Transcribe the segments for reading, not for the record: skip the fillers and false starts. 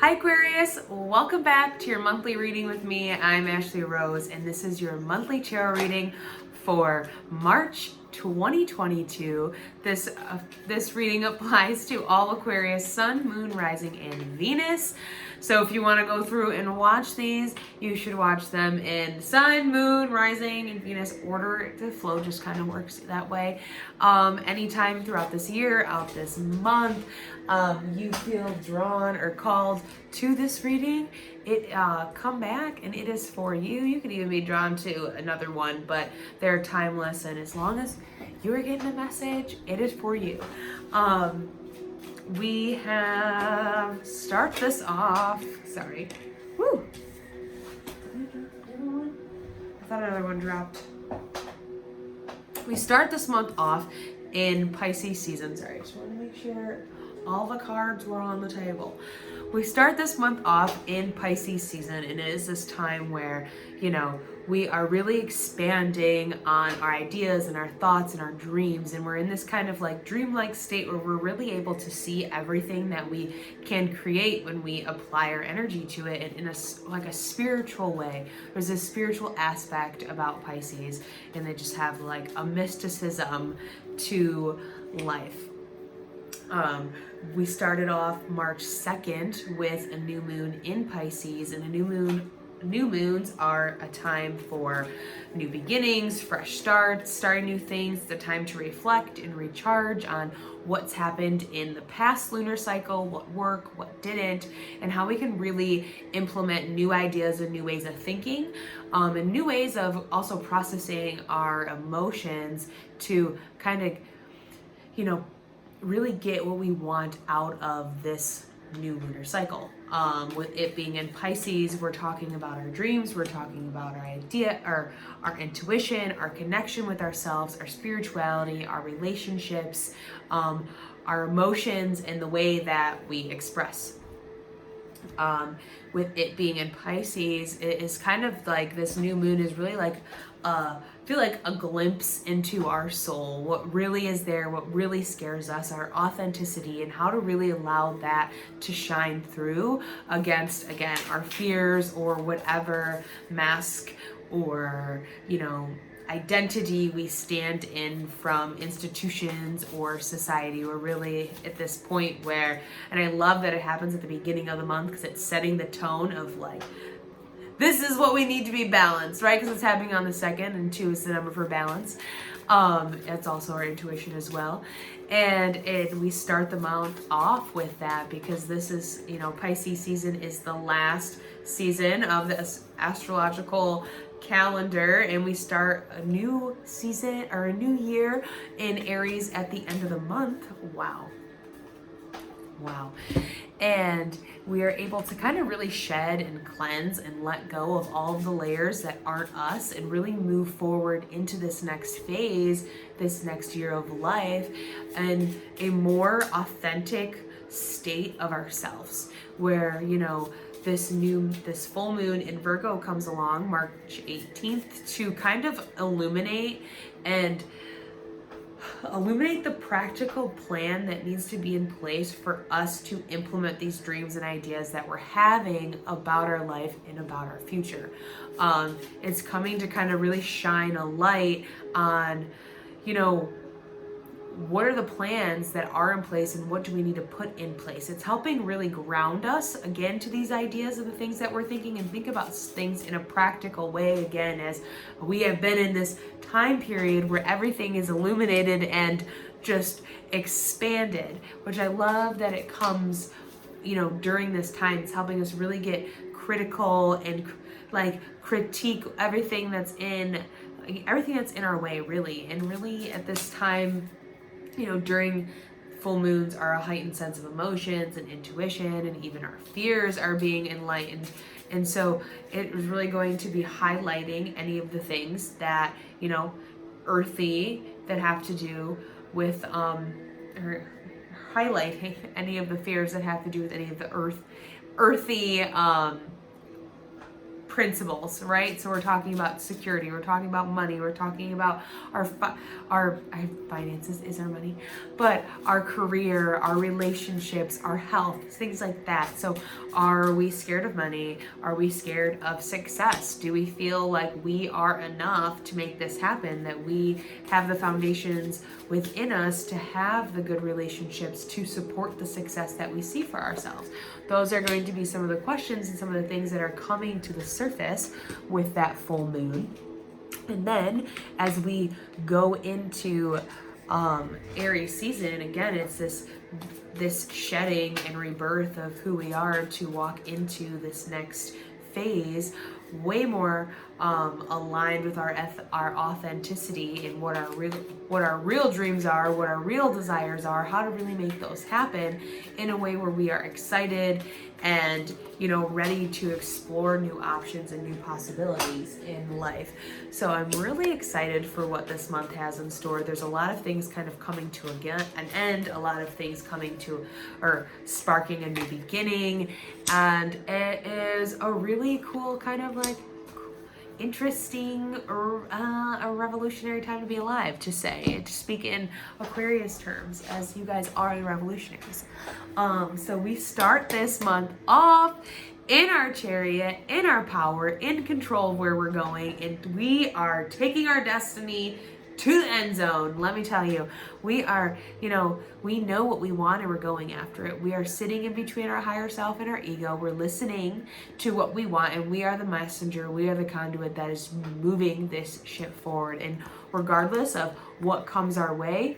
Hi Aquarius, welcome back to your monthly reading with me. I'm Ashley Rose and this is your monthly tarot reading for March 2022. This reading applies to all Aquarius, Sun, Moon, Rising, and Venus. So if you want to go through and watch these, you should watch them in Sun, Moon, Rising, and Venus order. The flow just kind of works that way. Anytime throughout this year, out this month, you feel drawn or called to this reading, come back and it is for you. You could even be drawn to another one, but they're timeless, and as long as you're getting a message, it is for you. We have start this off. Sorry. Woo! I thought another one dropped. We start this month off in Pisces season. Sorry, I just want to make sure all the cards were on the table. We start this month off in Pisces season, and it is this time where, we are really expanding on our ideas and our thoughts and our dreams, and we're in this kind of like dreamlike state where we're really able to see everything that we can create when we apply our energy to it, and in a spiritual way. There's this spiritual aspect about Pisces, and they just have like a mysticism to life. We started off March 2nd with a new moon in Pisces, and new moons are a time for new beginnings, fresh starts, starting new things. It's a time to reflect and recharge on what's happened in the past lunar cycle, what worked, what didn't, and how we can really implement new ideas and new ways of thinking, and new ways of also processing our emotions to kind of, really get what we want out of this new lunar cycle. With it being in Pisces, we're talking about our dreams, we're talking about our intuition, our connection with ourselves, our spirituality, our relationships, our emotions, and the way that we express. With it being in Pisces, it is kind of like this new moon is really like feel like a glimpse into our soul, what really is there, what really scares us, our authenticity, and how to really allow that to shine through against, again, our fears or whatever mask or, identity we stand in from institutions or society. We're really at this point where, and I love that it happens at the beginning of the month because it's setting the tone of like, this is what we need to be balanced, right? Because it's happening on the 2nd, and 2 is the number for balance. It's also our intuition as well. And we start the month off with that because this is, Pisces season is the last season of the astrological calendar, and we start a new season or a new year in Aries at the end of the month. Wow. And we are able to kind of really shed and cleanse and let go of all of the layers that aren't us, and really move forward into this next phase, this next year of life, and a more authentic state of ourselves where, this full moon in Virgo comes along March 18th to kind of illuminate the practical plan that needs to be in place for us to implement these dreams and ideas that we're having about our life and about our future. It's coming to kind of really shine a light on, what are the plans that are in place and what do we need to put in place. It's helping really ground us again to these ideas of the things that we're thinking, and think about things in a practical way again, as we have been in this time period where everything is illuminated and just expanded, which I love that it comes, during this time. It's helping us really get critical and critique everything that's in our way, really. And really at this time, during full moons are a heightened sense of emotions and intuition, and even our fears are being enlightened. And so it was really going to be highlighting any of the things that, earthy, that have to do with, or highlighting any of the fears that have to do with any of the earthy principles, right? So we're talking about security, we're talking about money, we're talking about our finances is our money, but our career, our relationships, our health, things like that. So are we scared of money? Are we scared of success? Do we feel like we are enough to make this happen, that we have the foundations within us to have the good relationships to support the success that we see for ourselves? Those are going to be some of the questions and some of the things that are coming to the surface with that full moon. And then as we go into Aries season, again, it's this shedding and rebirth of who we are to walk into this next phase way more aligned with our authenticity and what our real dreams are, what our real desires are, how to really make those happen in a way where we are excited and, you know, ready to explore new options and new possibilities in life. So I'm really excited for what this month has in store. There's a lot of things kind of coming to an end, a lot of things coming to, or sparking a new beginning. And it is a really cool kind of like interesting or a revolutionary time to be alive, to speak in Aquarius terms, as you guys are the revolutionaries. So we start this month off in our chariot, in our power, in control of where we're going, and we are taking our destiny to the end zone. Let me tell you, we are, you know, we know what we want and we're going after it. We are sitting in between our higher self and our ego. We're listening to what we want, and we are the messenger. We are the conduit that is moving this ship forward. And regardless of what comes our way,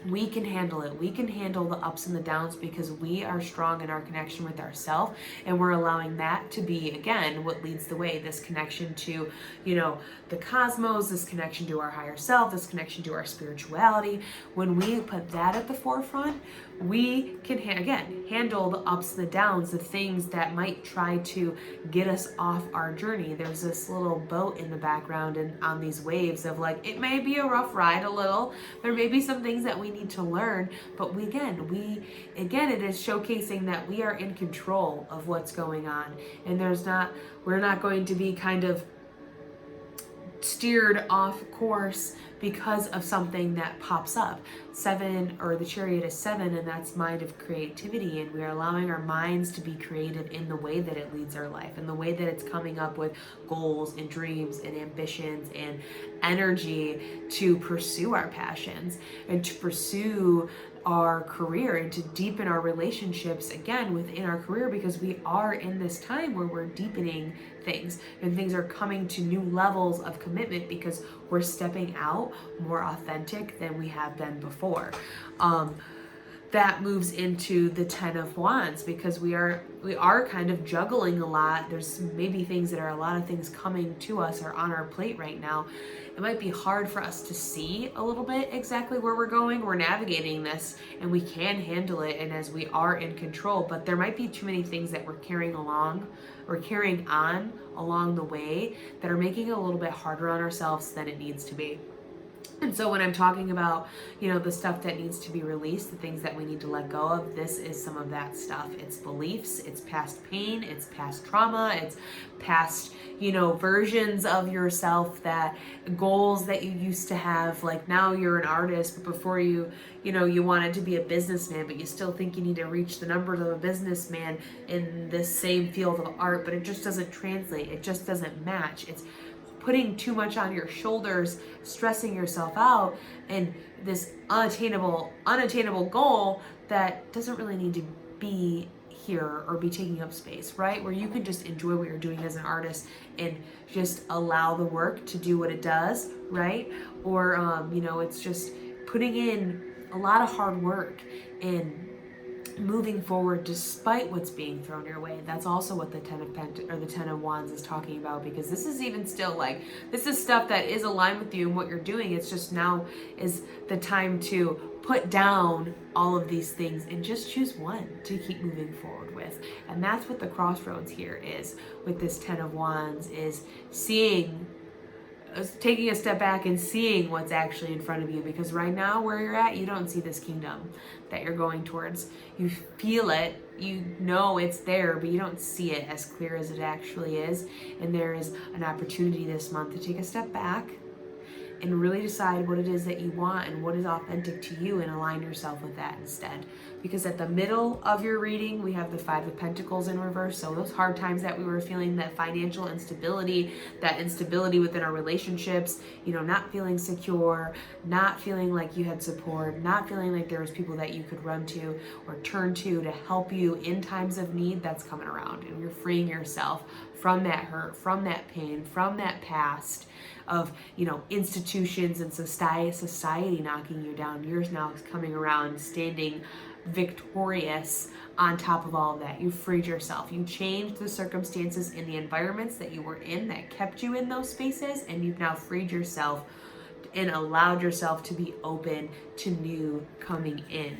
we can handle it. We can handle the ups and the downs because we are strong in our connection with ourselves, and we're allowing that to be, again, what leads the way. This connection to, you know, the cosmos, this connection to our higher self, this connection to our spirituality. When we put that at the forefront, we can, handle the ups and the downs, the things that might try to get us off our journey. There's this little boat in the background and on these waves of like, it may be a rough ride a little. There may be some things that we need to learn, but it is showcasing that we are in control of what's going on. And we're not going to be kind of steered off course because of something that pops up. 7, or the chariot is 7, and that's mind of creativity, and we're allowing our minds to be creative in the way that it leads our life, in the way that it's coming up with goals and dreams and ambitions and energy to pursue our passions and to pursue our career and to deepen our relationships again within our career, because we are in this time where we're deepening things and things are coming to new levels of commitment because we're stepping out more authentic than we have been before. That moves into the 10 of Wands because we are kind of juggling a lot. There's maybe a lot of things coming to us or on our plate right now. It might be hard for us to see a little bit exactly where we're going. We're navigating this and we can handle it, and as we are in control, but there might be too many things that we're carrying on along the way that are making it a little bit harder on ourselves than it needs to be. And so when I'm talking about, you know, the stuff that needs to be released, the things that we need to let go of, this is some of that stuff. It's beliefs, it's past pain, it's past trauma, it's past, you know, versions of yourself, that goals that you used to have. Like now you're an artist, but before you wanted to be a businessman, but you still think you need to reach the numbers of a businessman in this same field of art, but it just doesn't translate. It just doesn't match. It's putting too much on your shoulders, stressing yourself out, and this unattainable goal that doesn't really need to be here or be taking up space, right? Where you can just enjoy what you're doing as an artist and just allow the work to do what it does, right? Or, it's just putting in a lot of hard work and moving forward despite what's being thrown your way. That's also what the 10 of Wands is talking about, because this is even still like, this is stuff that is aligned with you and what you're doing. It's just now is the time to put down all of these things and just choose one to keep moving forward with. And that's what the crossroads here is with this 10 of Wands, is taking a step back and seeing what's actually in front of you, because right now where you're at, you don't see this kingdom that you're going towards. You feel it, You know it's there, but you don't see it as clear as it actually is. And there is an opportunity this month to take a step back and really decide what it is that you want and what is authentic to you, and align yourself with that instead. Because at the middle of your reading, we have the Five of Pentacles in reverse. So those hard times that we were feeling, that financial instability, that instability within our relationships, not feeling secure, not feeling like you had support, not feeling like there was people that you could run to or turn to help you in times of need, that's coming around. And you're freeing yourself from that hurt, from that pain, from that past of, institutions and society knocking you down. You're now coming around, standing victorious on top of all of that. You freed yourself. You changed the circumstances in the environments that you were in that kept you in those spaces, and you've now freed yourself and allowed yourself to be open to new coming in.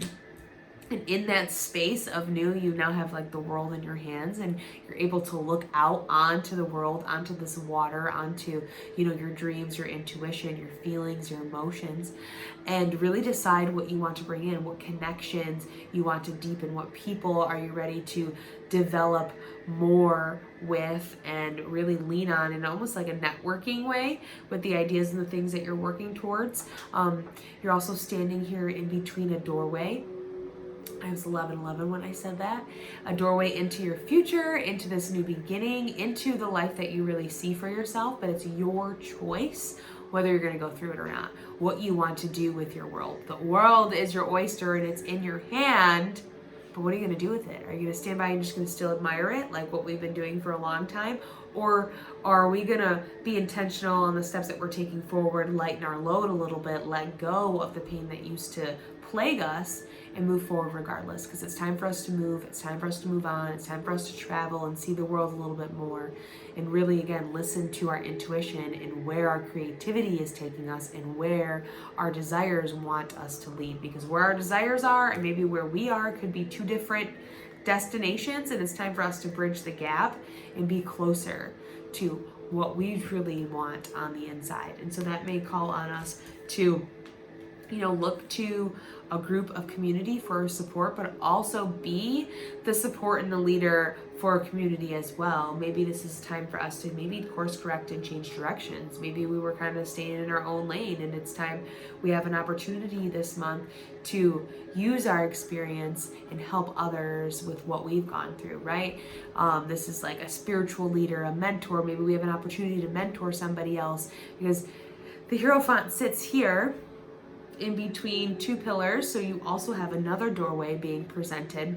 And in that space of new, you now have like the world in your hands, and you're able to look out onto the world, onto this water, onto, your dreams, your intuition, your feelings, your emotions, and really decide what you want to bring in, what connections you want to deepen, what people are you ready to develop more with and really lean on in almost like a networking way with the ideas and the things that you're working towards. You're also standing here in between a doorway. I was 11 when I said that. A doorway into your future, into this new beginning, into the life that you really see for yourself, but it's your choice whether you're going to go through it or not, what you want to do with your world. The world is your oyster and it's in your hand, but what are you going to do with it? Are you going to stand by and just going to still admire it, like what we've been doing for a long time? Or are we going to be intentional on the steps that we're taking forward, lighten our load a little bit, let go of the pain that used to plague us, and move forward regardless? Because it's time for us to move, it's time for us to move on, it's time for us to travel and see the world a little bit more, and really, again, listen to our intuition and where our creativity is taking us and where our desires want us to lead. Because where our desires are and maybe where we are could be two different destinations, and it's time for us to bridge the gap and be closer to what we truly want on the inside. And so that may call on us to look to a group of community for support, but also be the support and the leader for a community as well. Maybe this is time for us to maybe course correct and change directions. Maybe we were kind of staying in our own lane, and it's time we have an opportunity this month to use our experience and help others with what we've gone through, right? This is like a spiritual leader, a mentor. Maybe we have an opportunity to mentor somebody else, because the Hierophant sits here in between two pillars, so you also have another doorway being presented,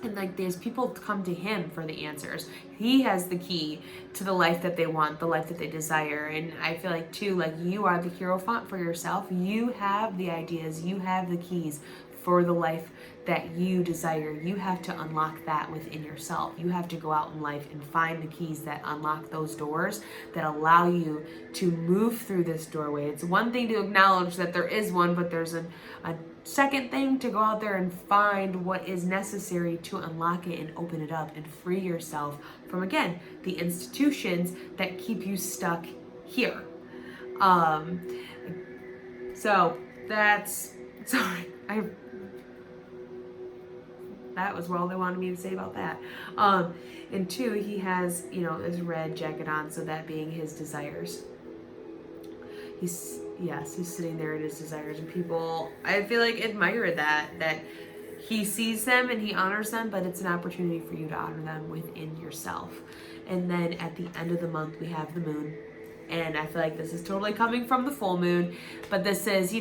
and like there's people come to him for the answers. He has the key to the life that they want, the life that they desire. And I feel like too, like you are the Hierophant for yourself. You have the ideas, you have the keys for the life that you desire. You have to unlock that within yourself. You have to go out in life and find the keys that unlock those doors that allow you to move through this doorway. It's one thing to acknowledge that there is one, but there's a second thing to go out there and find what is necessary to unlock it and open it up and free yourself from, again, the institutions that keep you stuck here. So that's, sorry, that was all they wanted me to say about that. And two, he has, his red jacket on, so that being his desires. He's sitting there in his desires, and people, I feel like, admire that he sees them and he honors them, but it's an opportunity for you to honor them within yourself. And then at the end of the month, we have the moon. And I feel like this is totally coming from the full moon, but this is,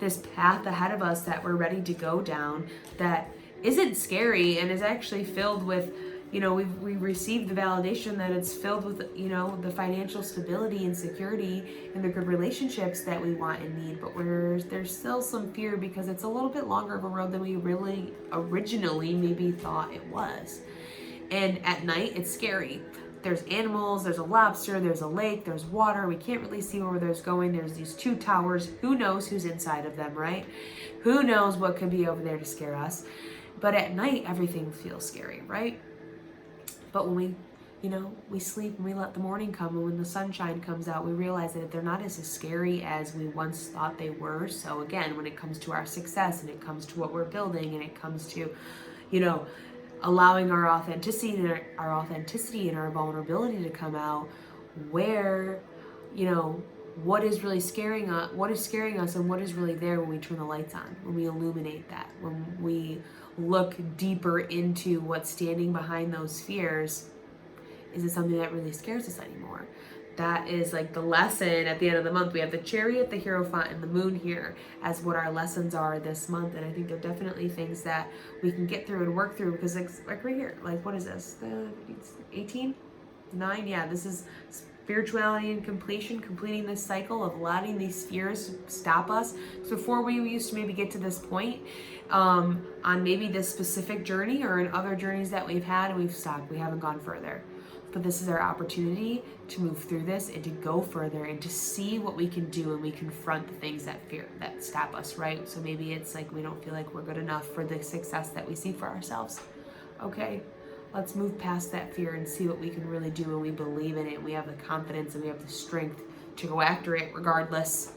this path ahead of us that we're ready to go down that isn't scary and is actually filled with, we've received the validation that it's filled with, the financial stability and security and the good relationships that we want and need. But there's still some fear because it's a little bit longer of a road than we really originally maybe thought it was. And at night, it's scary. There's animals, there's a lobster, there's a lake, there's water. We can't really see where there's going. There's these two towers. Who knows who's inside of them, right? Who knows what could be over there to scare us? But at night, everything feels scary, right? But when we sleep and we let the morning come, and when the sunshine comes out, we realize that they're not as scary as we once thought they were. So again, when it comes to our success and it comes to what we're building and it comes to, allowing our authenticity and our vulnerability to come out, where, you know, what is really scaring us, and what is really there when we turn the lights on, when we illuminate that, when we look deeper into what's standing behind those fears. Is it something that really scares us anymore? That is like the lesson at the end of the month. We have the Chariot, the Hierophant, and the Moon here as what our lessons are this month. And I think they're definitely things that we can get through and work through, because like right here, like what is this? 18? 9? Yeah, this is spirituality and completing this cycle of letting these fears stop us. So before we used to maybe get to this point on maybe this specific journey or in other journeys that we've had, and we've stopped, we haven't gone further. But this is our opportunity to move through this and to go further and to see what we can do, and we confront the things that stop us, right? So maybe it's like we don't feel like we're good enough for the success that we see for ourselves. Okay, let's move past that fear and see what we can really do when we believe in it. We have the confidence and we have the strength to go after it regardless.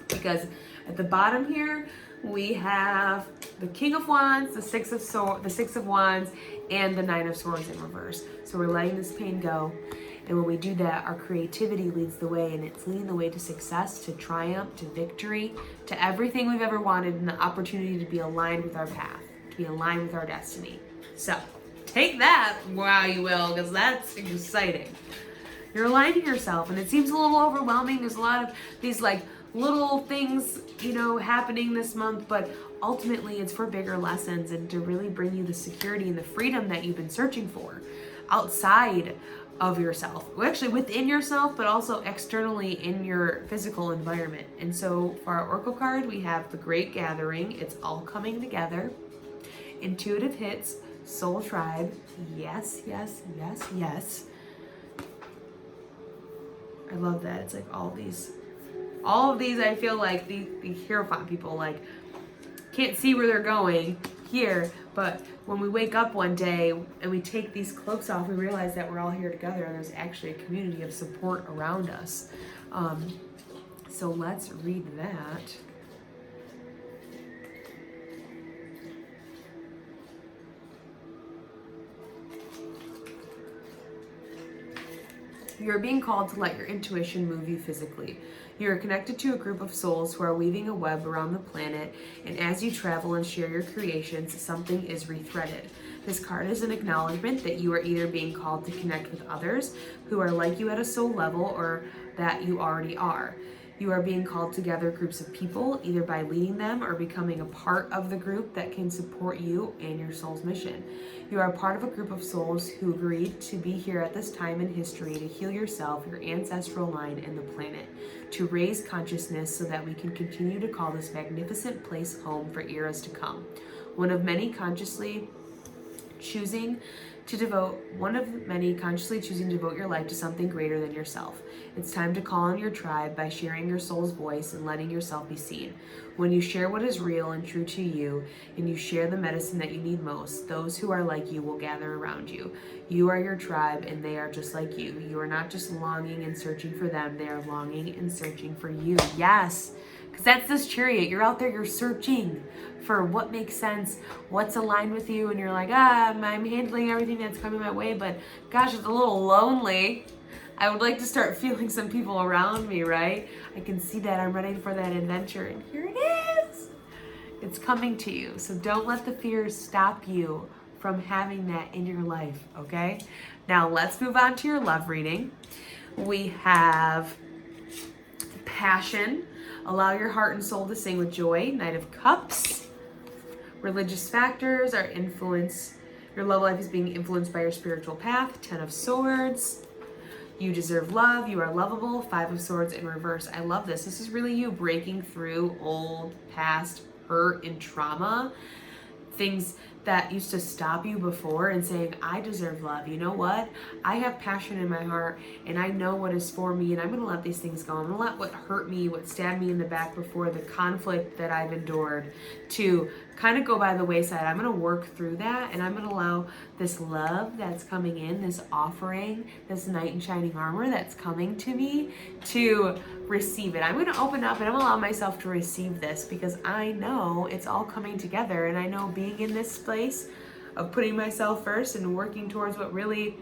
Because at the bottom here, we have the King of Wands, the Six of Wands, and the Nine of Swords in reverse. So we're letting this pain go. And when we do that, our creativity leads the way, and it's leading the way to success, to triumph, to victory, to everything we've ever wanted, and the opportunity to be aligned with our path, to be aligned with our destiny. So take that while you will, because that's exciting. You're aligning yourself, and it seems a little overwhelming. There's a lot of these like little things, you know, happening this month, but ultimately it's for bigger lessons and to really bring you the security and the freedom that you've been searching for outside of yourself, well, actually within yourself, but also externally in your physical environment. And so for our Oracle card, we have the Great Gathering. It's all coming together. Intuitive hits, Soul Tribe. Yes, yes, yes, yes. I love that. It's like all of these, I feel like the Hierophant people like can't see where they're going here, but when we wake up one day and we take these cloaks off, we realize that we're all here together, and there's actually a community of support around us. So let's read that. You are being called to let your intuition move you physically. You are connected to a group of souls who are weaving a web around the planet, and as you travel and share your creations, something is rethreaded. This card is an acknowledgement that you are either being called to connect with others who are like you at a soul level, or that you already are. You are being called to gather groups of people, either by leading them or becoming a part of the group that can support you and your soul's mission. You are part of a group of souls who agreed to be here at this time in history to heal yourself, your ancestral line, and the planet, to raise consciousness so that we can continue to call this magnificent place home for eras to come. One of many consciously choosing to devote your life to something greater than yourself. It's time to call on your tribe by sharing your soul's voice and letting yourself be seen. When you share what is real and true to you, and you share the medicine that you need most, those who are like you will gather around you. You are your tribe, and they are just like you. You are not just longing and searching for them, they are longing and searching for you. Yes, because that's this Chariot. You're out there, you're searching for what makes sense, what's aligned with you, and you're like, I'm handling everything that's coming my way, but gosh, it's a little lonely. I would like to start feeling some people around me, right? I can see that. I'm ready for that adventure, and here it is. It's coming to you. So don't let the fears stop you from having that in your life, okay? Now let's move on to your love reading. We have Passion. Allow your heart and soul to sing with joy. Knight of Cups. Religious factors are your love life is being influenced by your spiritual path. 10 of Swords. You deserve love. You are lovable. 5 of Swords in reverse. I love this. This is really you breaking through old past hurt and trauma. Things that used to stop you before, and saying, I deserve love. You know what? I have passion in my heart, and I know what is for me, and I'm going to let these things go. I'm going to let what hurt me, what stabbed me in the back before, the conflict that I've endured, to kind of go by the wayside. I'm going to work through that, and I'm going to allow this love that's coming in, this offering, this knight in shining armor that's coming to me, to receive it. I'm going to open up, and I'm going to allow myself to receive this, because I know it's all coming together, and I know being in this place of putting myself first and working towards what really,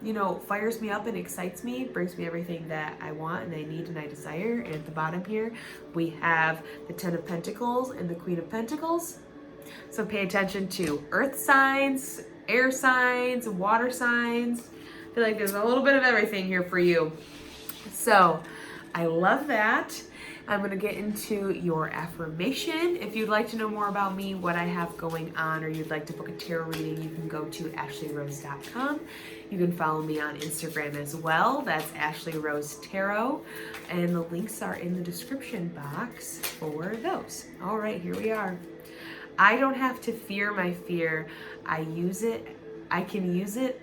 you know, fires me up and excites me, brings me everything that I want and I need and I desire. And at the bottom here, we have the 10 of Pentacles and the Queen of Pentacles. So pay attention to earth signs, air signs, water signs. I feel like there's a little bit of everything here for you. So I love that. I'm going to get into your affirmation. If you'd like to know more about me, what I have going on, or you'd like to book a tarot reading, you can go to ashleyrose.com. You can follow me on Instagram as well. That's Ashley Rose Tarot. And the links are in the description box for those. All right, here we are. I don't have to fear my fear. I can use it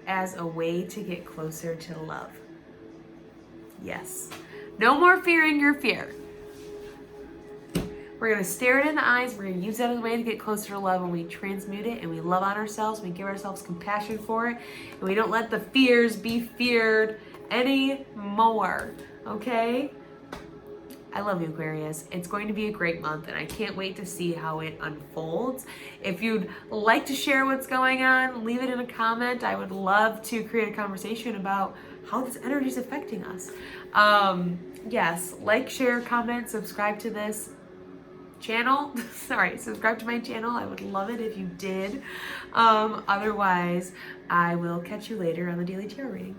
as a way to get closer to love. Yes. No more fearing your fear. We're going to stare it in the eyes. We're going to use that as a way to get closer to love, and we transmute it and we love on ourselves. We give ourselves compassion for it, and we don't let the fears be feared anymore. Okay? I love you, Aquarius. It's going to be a great month, and I can't wait to see how it unfolds. If you'd like to share what's going on, leave it in a comment. I would love to create a conversation about how this energy is affecting us. Yes, like, share, comment, subscribe to this channel. Sorry, subscribe to my channel. I would love it if you did. Otherwise, I will catch you later on the Daily Tarot reading.